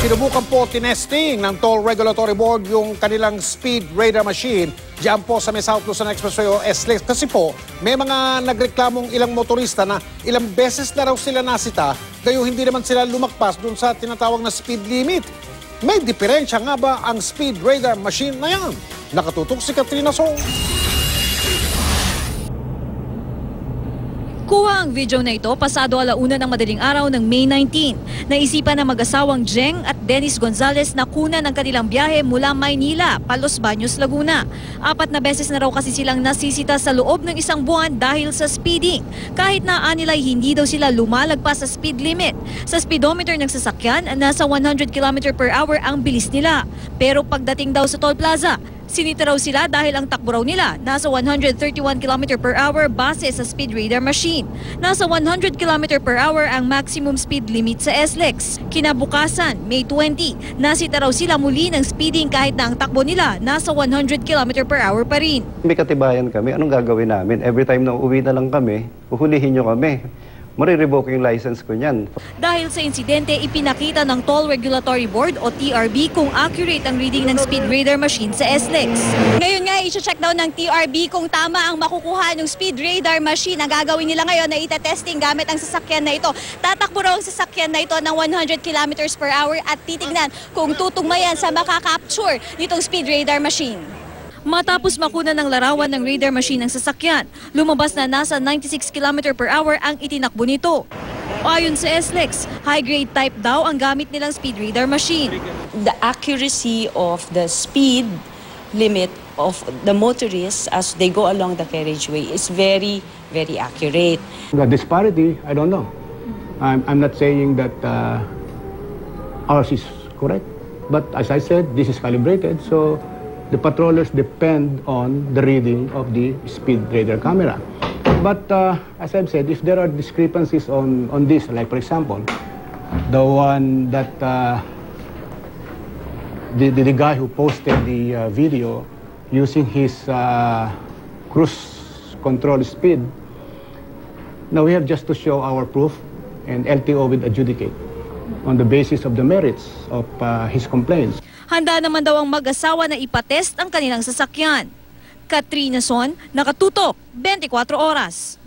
Sinubukan po tinesting ng Toll Regulatory Board yung kanilang speed radar machine diyan po sa may South Luzon Expressway o SLEX. Kasi po, may mga nagreklamong ilang motorista na ilang beses na raw sila nasita, gayo hindi naman sila lumakpas dun sa tinatawag na speed limit. May diferensya nga ba ang speed radar machine na yan? Nakatutok si Katrina Song. Kuha ang video na ito pasado 1:00 ng madaling araw ng May 19. Naisipan ng mag-asawang Jeng at Dennis Gonzalez na kunan ang kanilang biyahe mula Maynila pa Los Baños, Laguna. 4 na beses na raw kasi silang nasisita sa loob ng isang buwan dahil sa speeding. Kahit na anilay hindi daw sila lumalagpas sa speed limit. Sa speedometer ng sasakyan, nasa 100 km/h ang bilis nila. Pero pagdating daw sa toll plaza, sinita raw sila dahil ang takbo raw nila nasa 131 km/h base sa speed radar machine. Nasa 100 km/h ang maximum speed limit sa SLEX. Kinabukasan, May 20, nasita raw sila muli ng speeding kahit na ang takbo nila nasa 100 km/h pa rin. May katibayan kami, anong gagawin namin? Every time na uuwi na lang kami, uhulihin nyo kami. Marirevoke yung license ko niyan. Dahil sa insidente, ipinakita ng Toll Regulatory Board o TRB kung accurate ang reading ng speed radar machine sa SLEX. Ngayon nga, i-check daw ng TRB kung tama ang makukuha ng speed radar machine. Ang gagawin nila ngayon na itetesting gamit ang sasakyan na ito. Tatakbo raw ang sasakyan na ito ng 100 km/h at titignan kung tutugmayan sa makakapture nitong speed radar machine. Matapos makuna ng larawan ng radar machine ng sasakyan, lumabas na nasa 96 km/h ang itinakbo nito. Ayon sa SLEX, high-grade type daw ang gamit nilang speed radar machine. The accuracy of the speed limit of the motorists as they go along the carriageway is very, very accurate. The disparity, I don't know. I'm not saying that ours is correct. But as I said, this is calibrated, so the patrollers depend on the reading of the speed radar camera. But as I've said, if there are discrepancies on this, like for example, the one that the guy who posted the video using his cruise control speed, now we have just to show our proof and LTO will adjudicate on the basis of the merits of his complaints. Handa naman daw ang mag-asawa na ipatest ang kanilang sasakyan. Katrina Son, nakatutok, 24 oras.